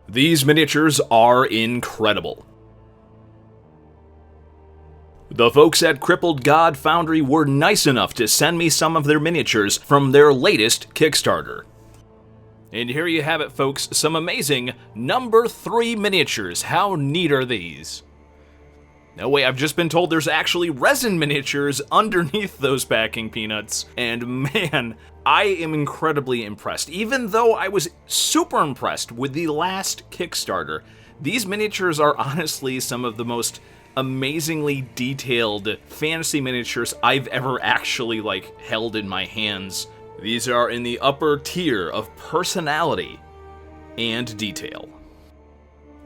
These miniatures are incredible. The folks at Crippled God Foundry were nice enough to send me some of their miniatures from their latest Kickstarter. And here you have it, folks, some amazing number 3 miniatures. How neat are these? No way, I've just been told there's actually resin miniatures underneath those packing peanuts, and man, I am incredibly impressed. Even though I was super impressed with the last Kickstarter, these miniatures are honestly some of the most amazingly detailed fantasy miniatures I've ever actually, held in my hands. These are in the upper tier of personality and detail.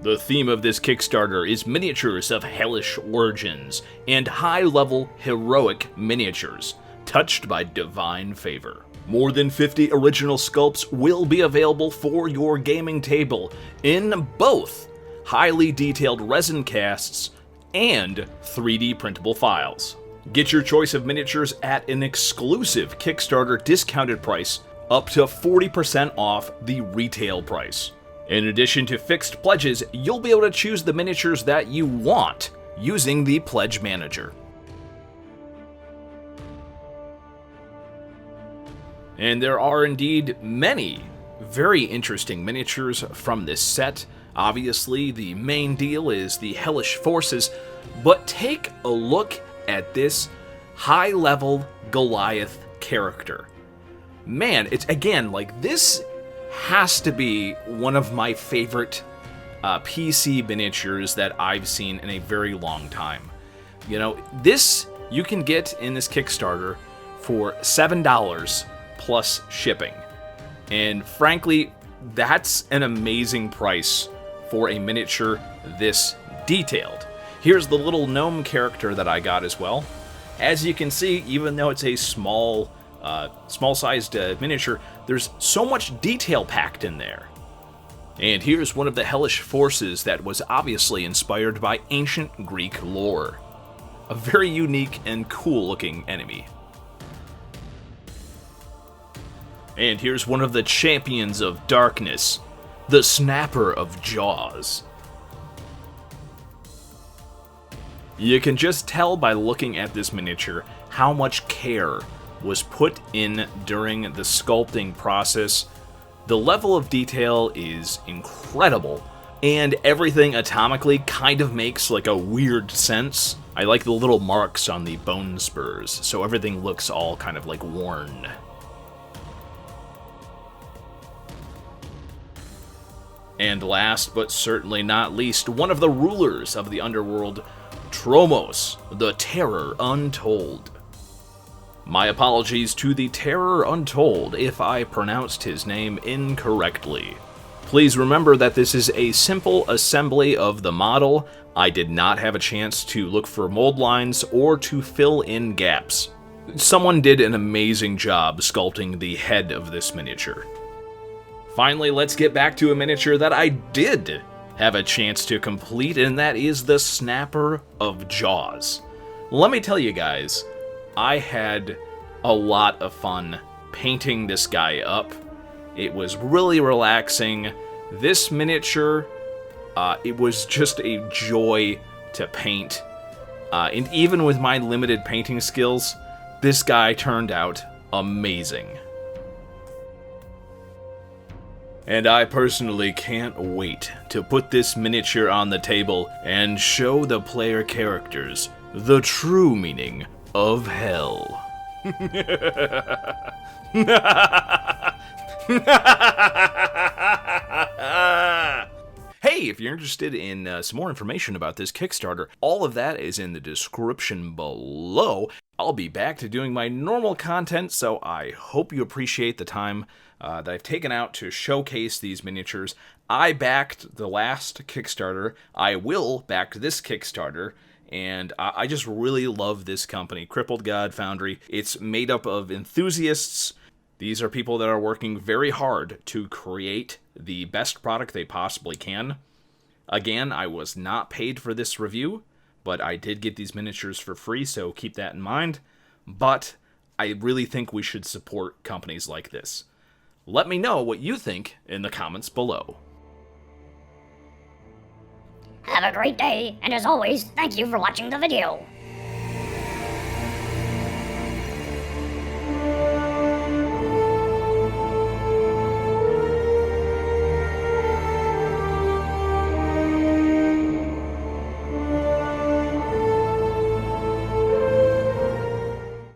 The theme of this Kickstarter is miniatures of hellish origins and high-level heroic miniatures, touched by divine favor. More than 50 original sculpts will be available for your gaming table in both highly detailed resin casts and 3D printable files. Get your choice of miniatures at an exclusive Kickstarter discounted price, up to 40% off the retail price. In addition to fixed pledges, you'll be able to choose the miniatures that you want using the Pledge Manager. And there are indeed many very interesting miniatures from this set. Obviously, the main deal is the hellish forces, but take a look at this high-level Goliath character. Man, it's again, this has to be one of my favorite PC miniatures that I've seen in a very long time. You know, this you can get in this Kickstarter for $7 plus shipping. And frankly, that's an amazing price for a miniature this detailed. Here's the little gnome character that I got as well. As you can see, even though it's a small-sized miniature, there's so much detail packed in there. And here's one of the hellish forces that was obviously inspired by ancient Greek lore. A very unique and cool-looking enemy. And here's one of the champions of darkness, the Snapper of Jaws. You can just tell by looking at this miniature how much care was put in during the sculpting process. The level of detail is incredible, and everything atomically kind of makes a weird sense. I like the little marks on the bone spurs, so everything looks all kind of worn. And last but certainly not least, one of the rulers of the underworld, Tromos, the Terror Untold. My apologies to the Terror Untold if I pronounced his name incorrectly. Please remember that this is a simple assembly of the model. I did not have a chance to look for mold lines or to fill in gaps. Someone did an amazing job sculpting the head of this miniature. Finally, let's get back to a miniature that I did have a chance to complete, and that is the Snapper of Jaws. Let me tell you guys, I had a lot of fun painting this guy up. It was really relaxing. This miniature, it was just a joy to paint. And even with my limited painting skills, this guy turned out amazing. And I personally can't wait to put this miniature on the table and show the player characters the true meaning of hell. Hey, if you're interested in some more information about this Kickstarter, all of that is in the description below. I'll be back to doing my normal content, so I hope you appreciate the time that I've taken out to showcase these miniatures. I backed the last Kickstarter. I will back this Kickstarter. And I just really love this company, Crippled God Foundry. It's made up of enthusiasts. These are people that are working very hard to create the best product they possibly can. Again, I was not paid for this review, but I did get these miniatures for free, so keep that in mind. But I really think we should support companies like this. Let me know what you think in the comments below. Have a great day, and as always, thank you for watching the video.